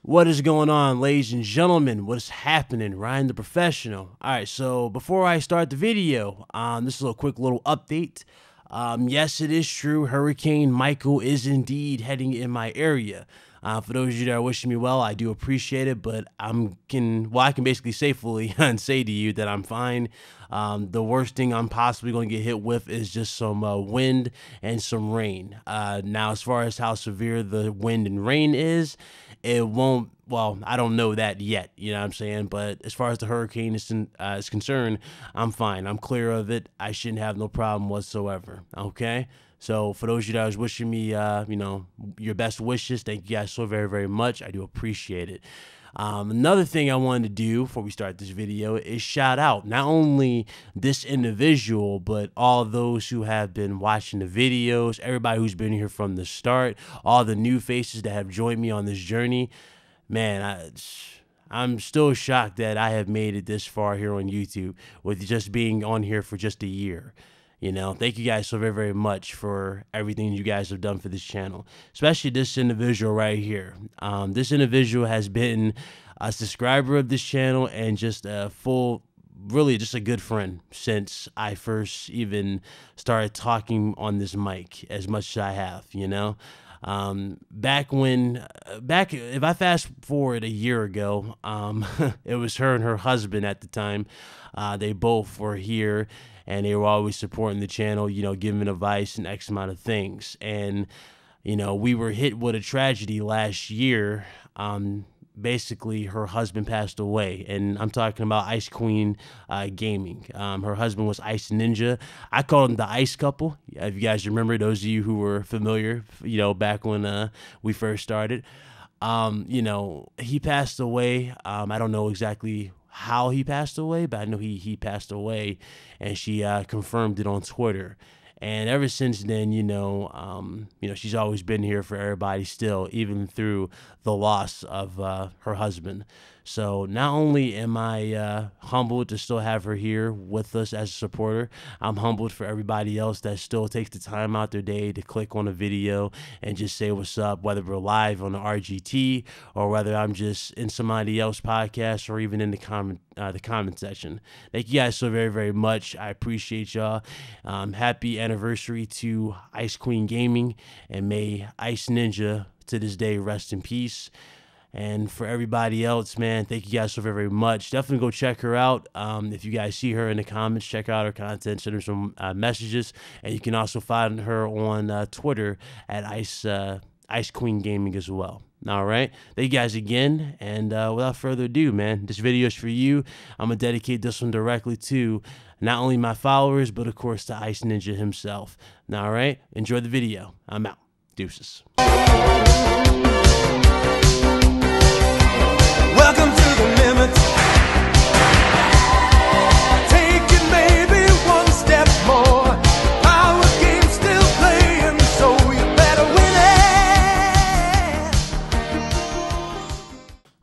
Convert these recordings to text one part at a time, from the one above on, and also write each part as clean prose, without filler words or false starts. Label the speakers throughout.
Speaker 1: What is going on, ladies and gentlemen? What is happening? Ryan the Professional. All right, so before I start the video, this is a quick little update. Yes, it is true. Hurricane Michael is indeed heading in my area. For those of you that are wishing me well, I do appreciate it, but I can basically safely say to you that I'm fine. The worst thing I'm possibly going to get hit with is just some wind and some rain. Now, as far as how severe the wind and rain is, it won't, well, I don't know that yet, you know what I'm saying? But as far as the hurricane is concerned, I'm fine. I'm clear of it. I shouldn't have no problem whatsoever, okay? So for those of you that was wishing me, your best wishes, thank you guys so very, very much. I do appreciate it. Another thing I wanted to do before we start this video is shout out not only this individual, but all those who have been watching the videos, everybody who's been here from the start, all the new faces that have joined me on this journey. Man, I'm still shocked that I have made it this far here on YouTube with just being on here for just a year. You know, thank you guys so very, very much for everything you guys have done for this channel, especially this individual right here. This individual has been a subscriber of this channel and just a really just a good friend since I first even started talking on this mic as much as I have, you know. If I fast forward a year ago, it was her and her husband at the time. They both were here and they were always supporting the channel, you know, giving advice and X amount of things. And, you know, we were hit with a tragedy last year. Basically, her husband passed away, and I'm talking about Ice Queen Gaming. Her husband was Ice Ninja. I called him the Ice Couple. If you guys remember, those of you who were familiar, you know, back when we first started. You know, he passed away. I don't know exactly how he passed away, but I know he passed away, and she confirmed it on Twitter. And ever since then, you know, she's always been here for everybody still, even through the loss of her husband. So not only am I humbled to still have her here with us as a supporter, I'm humbled for everybody else that still takes the time out their day to click on a video and just say what's up, whether we're live on the RGT or whether I'm just in somebody else's podcast or even in the comment section. Thank you guys so very, very much. I appreciate y'all. Happy anniversary to Ice Queen Gaming, and may Ice Ninja to this day rest in peace. And for everybody else, man, thank you guys so very, very much. Definitely go check her out. If you guys see her in the comments, check out her content, send her some messages. And you can also find her on Twitter at Ice Queen Gaming as well. All right. Thank you guys again. And without further ado, man, this video is for you. I'm going to dedicate this one directly to not only my followers, but of course to Ice Ninja himself. All right. Enjoy the video. I'm out. Deuces.
Speaker 2: Welcome to the limit. Take it maybe one step more. Our game's still playing, so you better win it.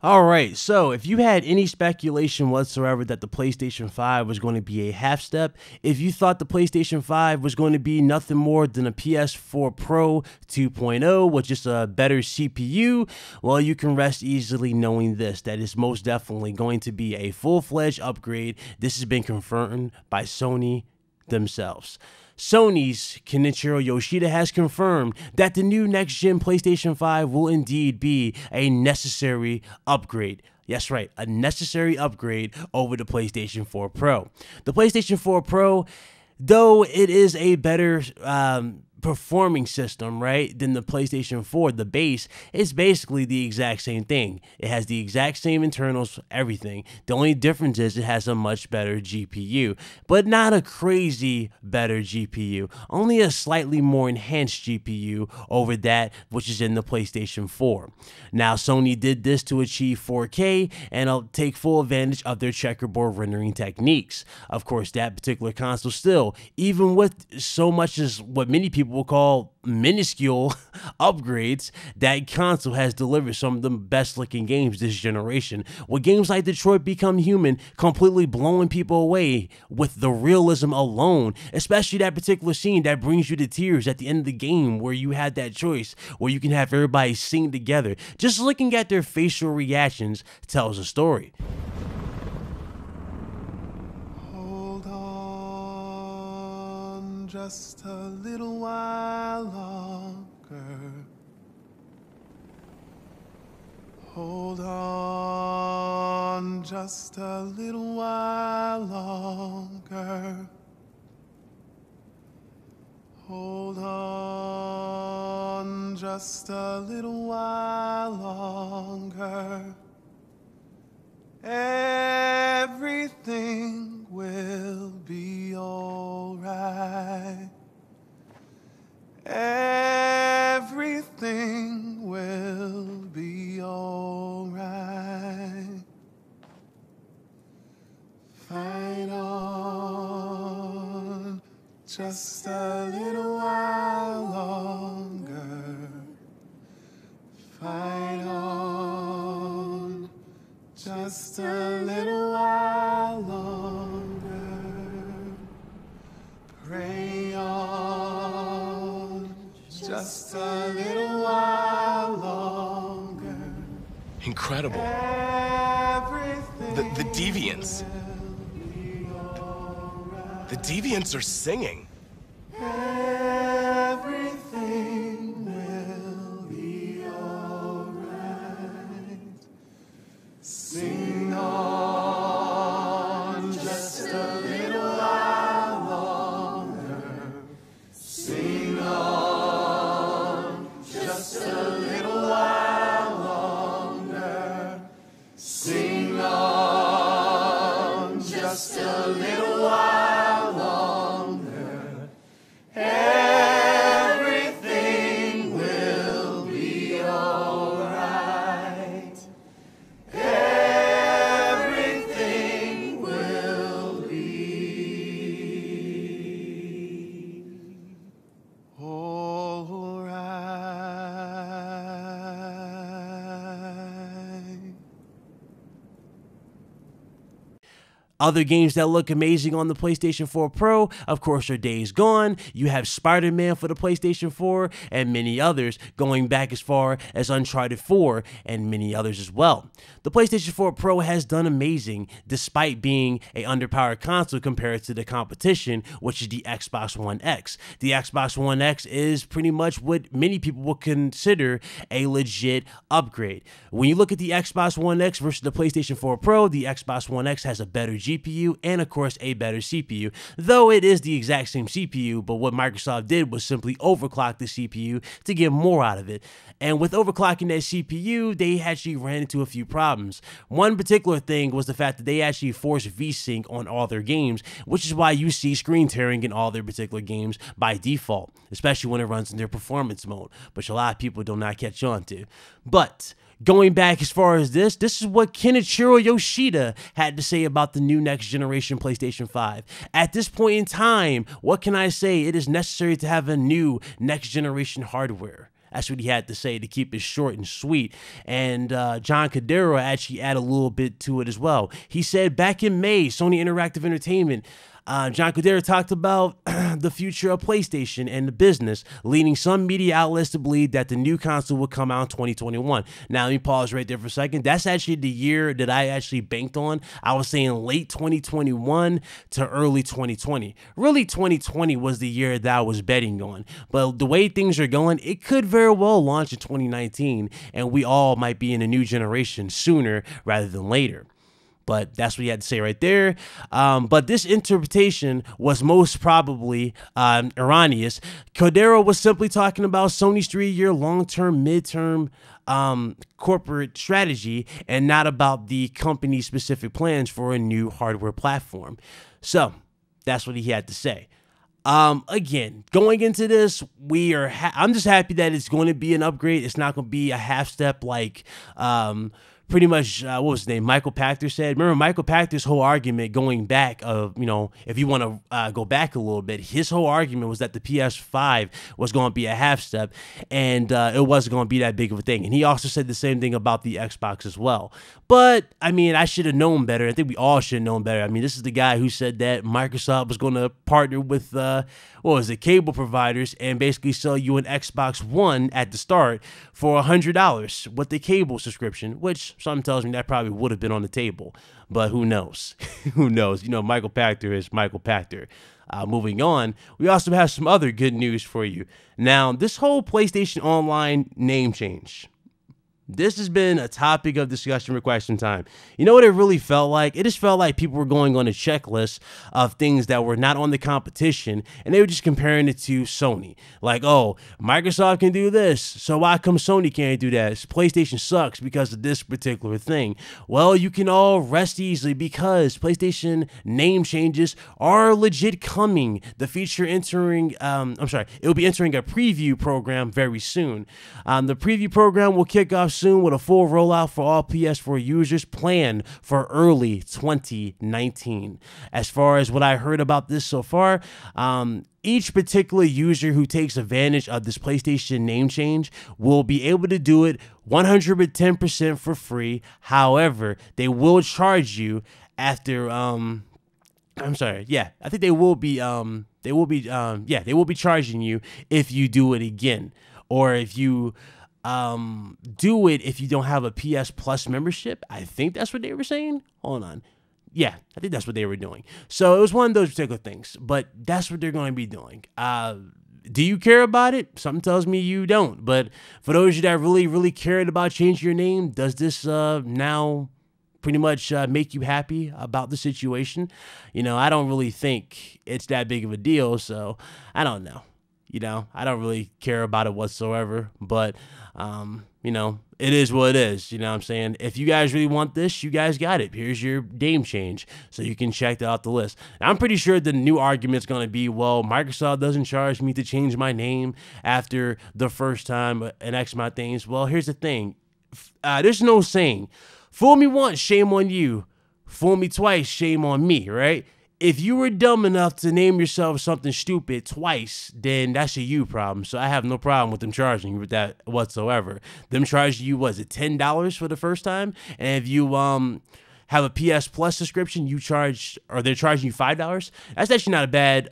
Speaker 1: All right, so if you had any speculation whatsoever that the PlayStation 5 was going to be a half step, if you thought the PlayStation 5 was going to be nothing more than a PS4 Pro 2.0 with just a better CPU, well, you can rest easily knowing this, that is most definitely going to be a full-fledged upgrade. This has been confirmed by Sony themselves. Sony's Kenichiro Yoshida has confirmed that the new next-gen PlayStation 5 will indeed be a necessary upgrade. Yes, right, a necessary upgrade over the PlayStation 4 Pro. The PlayStation 4 Pro, though it is a better performing system, right, than the PlayStation 4, the base is basically the exact same thing. It has the exact same internals, everything. The only difference is it has a much better GPU, but not a crazy better GPU, only a slightly more enhanced GPU over that which is in the PlayStation 4. Now, Sony did this to achieve 4K and take full advantage of their checkerboard rendering techniques. Of course, that particular console still, even with so much as what many people people will call minuscule upgrades, that console has delivered some of the best looking games this generation, with games like Detroit Become Human completely blowing people away with the realism alone, especially that particular scene that brings you to tears at the end of the game where you had that choice where you can have everybody sing together. Just looking at their facial reactions tells a story.
Speaker 2: Hold on just a little while longer. Hold on just a little while longer. Hold on just a little while longer. Everything will be all right. Everything will be all right. Fight on just a little while longer. Fight on just a little while longer. Pray on just a little while longer.
Speaker 3: Incredible. The deviants. The deviants are singing.
Speaker 2: Everything will be all right. Sing on just a little while longer. Sing on just a little while longer. Sing on just a little while longer. Everything will be all right. Everything will be all right.
Speaker 1: Other games that look amazing on the PlayStation 4 Pro, of course, are Days Gone. You have Spider-Man for the PlayStation 4 and many others, going back as far as Uncharted 4 and many others as well. The PlayStation 4 Pro has done amazing despite being an underpowered console compared to the competition, which is the Xbox One X. The Xbox One X is pretty much what many people would consider a legit upgrade. When you look at the Xbox One X versus the PlayStation 4 Pro, the Xbox One X has a better GPU and of course a better CPU, though it is the exact same CPU, but what Microsoft did was simply overclock the CPU to get more out of it. And with overclocking that CPU, they actually ran into a few problems. One particular thing was the fact that they actually forced VSync on all their games, which is why you see screen tearing in all their particular games by default, especially when it runs in their performance mode, which a lot of people do not catch on to. But going back as far as this is what Kenichiro Yoshida had to say about the new next generation PlayStation 5. At this point in time, what can I say? It is necessary to have a new next generation hardware. That's what he had to say to keep it short and sweet. And John Cordero actually added a little bit to it as well. He said back in May, Sony Interactive Entertainment, John Cordero talked about the future of PlayStation and the business, leading some media outlets to believe that the new console would come out in 2021. Now, let me pause right there for a second. That's actually the year that I actually banked on. I was saying late 2021 to early 2020. Really, 2020 was the year that I was betting on. But the way things are going, it could very well launch in 2019, and we all might be in a new generation sooner rather than later. But that's what he had to say right there. But this interpretation was most probably erroneous. Cordero was simply talking about Sony's 3-year long-term, mid-term corporate strategy and not about the company's specific plans for a new hardware platform. So that's what he had to say. Again, going into this, I'm just happy that it's going to be an upgrade. It's not going to be a half step like pretty much, what was his name? Michael Pachter said. Remember Michael Pachter's whole argument going back of, if you want to go back a little bit, his whole argument was that the PS5 was going to be a half step and it wasn't going to be that big of a thing. And he also said the same thing about the Xbox as well. But, I mean, I should have known better. I think we all should have known better. I mean, this is the guy who said that Microsoft was going to partner with, cable providers and basically sell you an Xbox One at the start for $100 with the cable subscription, which something tells me that probably would have been on the table. But who knows? Who knows? Michael Pachter is Michael Pachter. Moving on, we also have some other good news for you. Now, this whole PlayStation Online name change, this has been a topic of discussion for quite some time. You know what it really felt like? It just felt like people were going on a checklist of things that were not on the competition, and they were just comparing it to Sony. Like, oh, Microsoft can do this, so why come Sony can't do that? PlayStation sucks because of this particular thing. Well, you can all rest easily because PlayStation name changes are legit coming. The feature entering, it will be entering a preview program very soon. The preview program will kick off soon with a full rollout for all PS4 users planned for early 2019. As far as what I heard about this so far, each particular user who takes advantage of this PlayStation name change will be able to do it 110% for free. However, they will charge you after I think they will be charging you if you do it again, or if you do it if you don't have a PS Plus membership. I think that's what they were saying. Hold on. Yeah, I think that's what they were doing. So it was one of those particular things, but that's what they're going to be doing. Do you care about it? Something tells me you don't. But for those of you that really, really cared about changing your name, does this now pretty much make you happy about the situation? I don't really think it's that big of a deal, so I don't know. I don't really care about it whatsoever, but, it is what it is. You know what I'm saying? If you guys really want this, you guys got it. Here's your name change, so you can check that out the list. Now, I'm pretty sure the new argument's going to be, well, Microsoft doesn't charge me to change my name after the first time and X amount of things. Well, here's the thing. There's no saying, fool me once, shame on you. Fool me twice, shame on me, right? If you were dumb enough to name yourself something stupid twice, then that's a you problem. So I have no problem with them charging you with that whatsoever. Them charging you, was it $10 for the first time? And if you have a PS Plus subscription, they're charging you $5. That's actually not a bad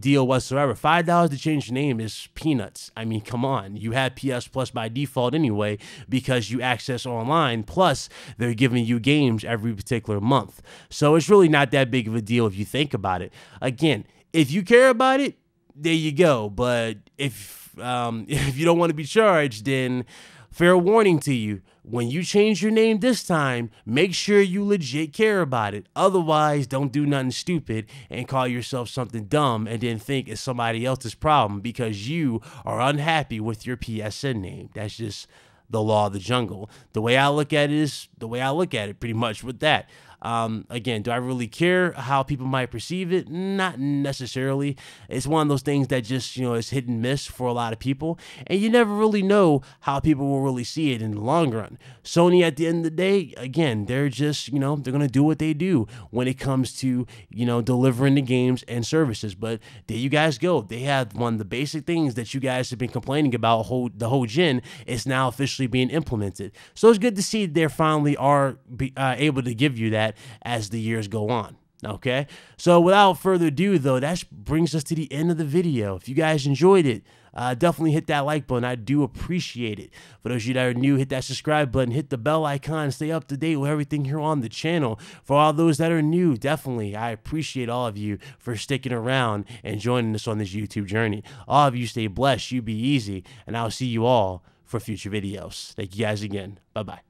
Speaker 1: deal whatsoever. $5 to change your name is peanuts. I mean, come on. You have PS Plus by default anyway because you access online. Plus, they're giving you games every particular month. So it's really not that big of a deal if you think about it. Again, if you care about it, there you go. But if you don't want to be charged, then fair warning to you. When you change your name this time, make sure you legit care about it. Otherwise, don't do nothing stupid and call yourself something dumb and then think it's somebody else's problem because you are unhappy with your PSN name. That's just the law of the jungle. The way I look at it is the way I look at it pretty much with that. Again, do I really care how people might perceive it? Not necessarily. It's one of those things that just, is hit and miss for a lot of people. And you never really know how people will really see it in the long run. Sony, at the end of the day, again, they're just, they're going to do what they do when it comes to, delivering the games and services. But there you guys go. They have one of the basic things that you guys have been complaining about the whole gen is now officially being implemented. So it's good to see they finally are able to give you that as the years go on. Okay, so without further ado, though, that brings us to the end of the video. If you guys enjoyed it, definitely hit that like button. I do appreciate it. For those of you that are new, hit that subscribe button, hit the bell icon, stay up to date with everything here on the channel. For all those that are new, definitely, I appreciate all of you for sticking around and joining us on this YouTube journey. All of you stay blessed, you be easy, and I'll see you all for future videos. Thank you guys again. Bye-bye.